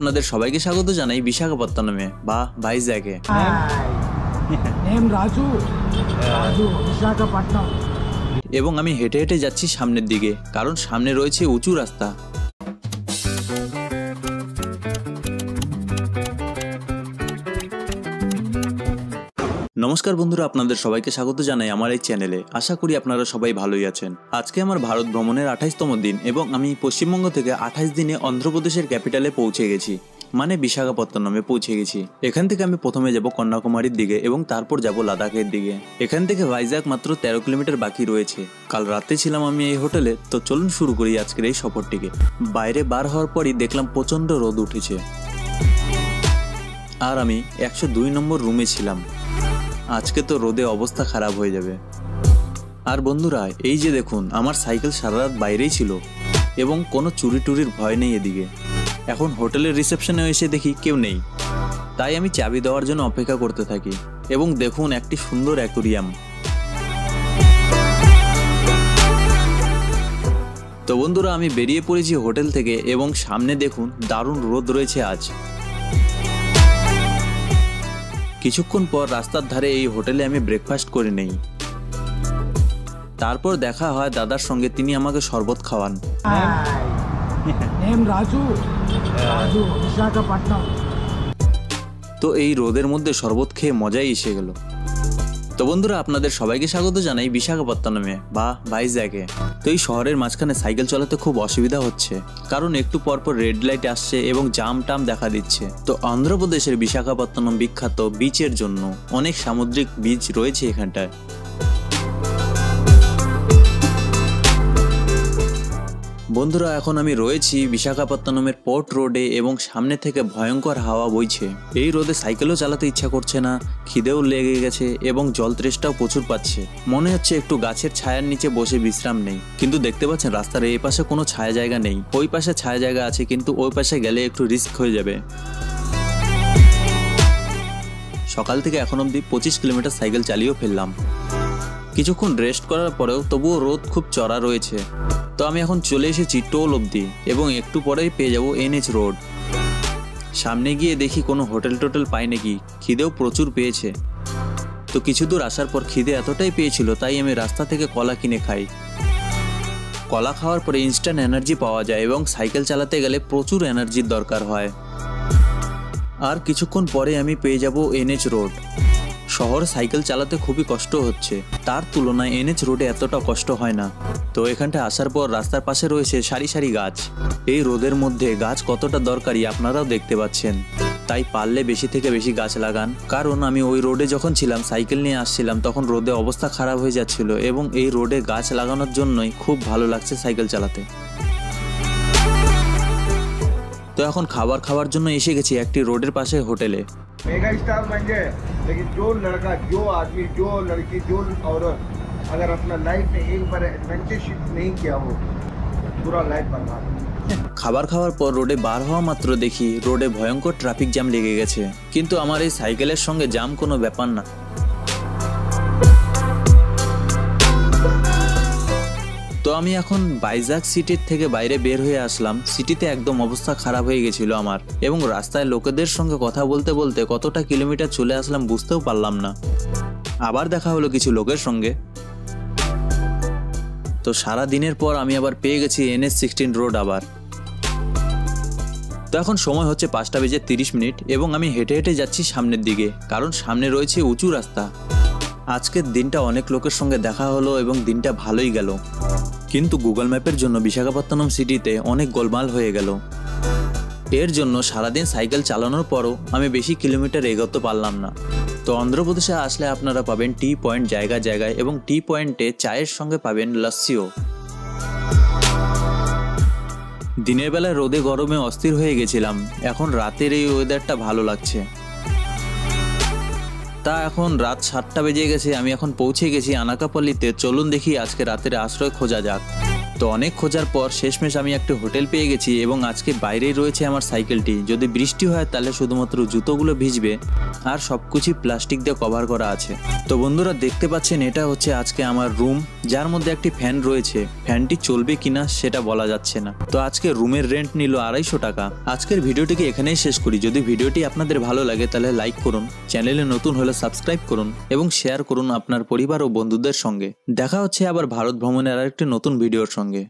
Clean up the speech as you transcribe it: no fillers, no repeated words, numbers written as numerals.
আপনাদের সবাইকে স্বাগত জানাই বিশাখাপত্তনমে বা ভাইজ্যাগে। এবং আমি হেঁটে হেঁটে যাচ্ছি সামনের দিকে, কারণ সামনে রয়েছে উঁচু রাস্তা। নমস্কার বন্ধুরা, আপনাদের সবাইকে স্বাগত জানাই আমার এই চ্যানেলে। আশা করি আপনারা সবাই ভালোই আছেন। আজকে আমার ভারত ভ্রমণের 28তম দিন এবং আমি পশ্চিমবঙ্গ থেকে 28 দিনে অন্ধ্রপ্রদেশের ক্যাপিটালে পৌঁছে গেছি, মানে বিশাখাপত্তনমে পৌঁছে গেছি। এখান থেকে আমি প্রথমে যাব কন্যাকুমারীর দিকে এবং তারপর যাব লাদাখের দিকে। এখান থেকে ভাইজ্যাগ মাত্র 13 কিলোমিটার বাকি রয়েছে। কাল রাতে ছিলাম আমি এই হোটেলে, তো চলুন শুরু করি আজকের এই সফরটিকে। বাইরে বার হওয়ার পরই দেখলাম প্রচণ্ড রোদ উঠেছে, আর আমি 102 নম্বর রুমে ছিলাম। আজকে তো রোদে অবস্থা খারাপ হয়ে যাবে। আর বন্ধুরা, এই যে দেখুন, আমার সাইকেল সারা রাত বাইরেই ছিল এবং কোনো চুরি টুরির ভয় নেই এদিকে। এখন হোটেলের রিসেপশনে এসে দেখি কেউ নেই, তাই আমি চাবি দেওয়ার জন্য অপেক্ষা করতে থাকি। এবং দেখুন, একটি সুন্দর অ্যাকুরিয়াম। তো বন্ধুরা, আমি বেরিয়ে পড়েছি হোটেল থেকে এবং সামনে দেখুন দারুণ রোদ রয়েছে আজ। কিছুক্ষণ পর রাস্তার ধারে এই হোটেলে আমি ব্রেকফাস্ট করে নেই। তারপর দেখা হয় দাদার সঙ্গে, তিনি আমাকে শরবত খাওয়ান। তো এই রোদের মধ্যে শরবত খেয়ে মজাই এসে গেল। তো বন্ধুরা, আপনাদের সবাইকে স্বাগত জানাই বিশাখাপত্তনমে বা ভাইজ্যাগে। তো এই শহরের মাঝখানে সাইকেল চালাতে খুব অসুবিধা হচ্ছে, কারণ একটু পরপর রেড লাইট আসছে এবং জাম টাম দেখা দিচ্ছে। তো অন্ধ্রপ্রদেশের বিশাখাপত্তনম বিখ্যাত বিচের জন্য। অনেক সামুদ্রিক বিচ রয়েছে এখানটায়। বন্ধুরা, এখন আমি রয়েছি বিশাখাপত্তনমের পোর্ট রোডে এবং সামনে থেকে ভয়ঙ্কর হাওয়া বইছে। এই রোদে সাইকেলও চালাতে ইচ্ছা করছে না, খিদেও লেগে গেছে এবং জল তৃষ্ণাও প্রচুর পাচ্ছে। মনে হচ্ছে একটু গাছের ছায়ার নিচে বসে বিশ্রাম নেই, কিন্তু দেখতে পাচ্ছেন রাস্তার এই পাশে কোনো ছায়া জায়গা নেই। ওই পাশে ছায়া জায়গা আছে, কিন্তু ওই পাশে গেলে একটু রিস্ক হয়ে যাবে। সকাল থেকে এখন অবধি 25 কিলোমিটার সাইকেল চালিয়েও ফেললাম। কিছুক্ষণ রেস্ট করার পরেও তবুও রোদ খুব চড়া রয়েছে। তো আমি এখন চলে এসেছি টোল অবধি এবং একটু পরেই পেয়ে যাব NH রোড। সামনে গিয়ে দেখি কোনো হোটেল টোটেল পাই নাকি, খিদেও প্রচুর পেয়েছে। তো কিছু দূর আসার পর খিদে এতটাই পেয়েছিল, তাই আমি রাস্তা থেকে কলা কিনে খাই। কলা খাওয়ার পরে ইনস্ট্যান্ট এনার্জি পাওয়া যায় এবং সাইকেল চালাতে গেলে প্রচুর এনার্জির দরকার হয়। আর কিছুক্ষণ পরে আমি পেয়ে যাব NH রোড। শহরে সাইকেল চালাতে খুবই কষ্ট হচ্ছে, তার তুলনায় NH রোডে এতটা কষ্ট হয় না। তো এখানটায় আসার পর রাস্তার পাশে রয়েছে সারি সারি গাছ। এই রোদের মধ্যে গাছ কতটা দরকারি আপনারাও দেখতে পাচ্ছেন। তাই পারলে বেশি থেকে বেশি গাছ লাগান, কারণ আমি ওই রোডে যখন ছিলাম সাইকেল নিয়ে আসছিলাম তখন রোদে অবস্থা খারাপ হয়ে যাচ্ছিল এবং এই রোডে গাছ লাগানোর জন্যই খুব ভালো লাগছে সাইকেল চালাতে। তো এখন খাবার খাওয়ার জন্য এসে গেছি একটি রোডের পাশে হোটেলে। मेगा स्टार बन जाए, लेकिन जो लड़का, जो आदमी, जो लड़की, जो औरत अगर अपना लाइफ में एक बार एडवेंचरशिप नहीं किया हो, पूरा लाइफ बर्बाद। খাবার খাওয়ার পর রোডে বার হওয়া মাত্র দেখি রোডে ভয়ঙ্কর ট্রাফিক জ্যাম লেগে গেছে, কিন্তু আমার এই সাইকেলের সঙ্গে জ্যাম কোনো ব্যাপার না। তো আমি এখন ভাইজ্যাগ সিটির থেকে বাইরে বের হয়ে আসলাম। সিটিতে একদম অবস্থা খারাপ হয়ে গেছিল আমার, এবং রাস্তায় লোকেদের সঙ্গে কথা বলতে বলতে কতটা কিলোমিটার চলে আসলাম বুঝতেও পারলাম না। আবার দেখা হলো কিছু লোকের সঙ্গে। তো সারা দিনের পর আমি আবার পেয়ে গেছি NH16 রোড আবার। তো এখন সময় হচ্ছে 5:30 এবং আমি হেঁটে হেঁটে যাচ্ছি সামনের দিকে, কারণ সামনে রয়েছে উঁচু রাস্তা। আজকের দিনটা অনেক লোকের সঙ্গে দেখা হলো এবং দিনটা ভালোই গেল, কিন্তু গুগল ম্যাপের জন্য বিশাখাপত্তনম সিটিতে অনেক গোলমাল হয়ে গেল। এর জন্য সারাদিন সাইকেল চালানোর পরও আমি বেশি কিলোমিটার এগোতে পারলাম না। তো অন্ধ্রপ্রদেশে আসলে আপনারা পাবেন টি পয়েন্ট জায়গায় জায়গায়, এবং টি পয়েন্টে চায়ের সঙ্গে পাবেন লস্যিও। দিনের বেলায় রোদে গরমে অস্থির হয়ে গেছিলাম, এখন রাতের এই ওয়েদারটা ভালো লাগছে। তা এখন রাত 7টা বেজে গেছে, আমি এখন পৌঁছে গেছি আনাকাপল্লিতে। চলুন দেখি আজকে রাতের আশ্রয় খোঁজা যাক। তো অনেক খোঁজার পর শেষমেশ আমি একটা হোটেল পেয়ে গেছি এবং আজকে বাইরেই রয়েছে আমার সাইকেলটি। যদি বৃষ্টি হয় তাহলে শুধুমাত্র জুতোগুলো ভিজবে আর সবকিছুই প্লাস্টিক দিয়ে কভার করা আছে। তো বন্ধুরা দেখতে পাচ্ছেন এটা হচ্ছে আজকে আমার রুম, যার মধ্যে একটি ফ্যান রয়েছে। ফ্যানটি চলবে কিনা সেটা বলা যাচ্ছে না। তো আজকে রুমের রেন্ট নিল 250 টাকা। আজকের ভিডিওটিকে এখানেই শেষ করি। যদি ভিডিওটি আপনাদের ভালো লাগে তাহলে লাইক করুন, চ্যানেলে নতুন হলে সাবস্ক্রাইব করুন এবং শেয়ার করুন আপনার পরিবার ও বন্ধুদের সঙ্গে। দেখা হচ্ছে আবার ভারত ভ্রমণের আরেকটি নতুন ভিডিওর সঙ্গে।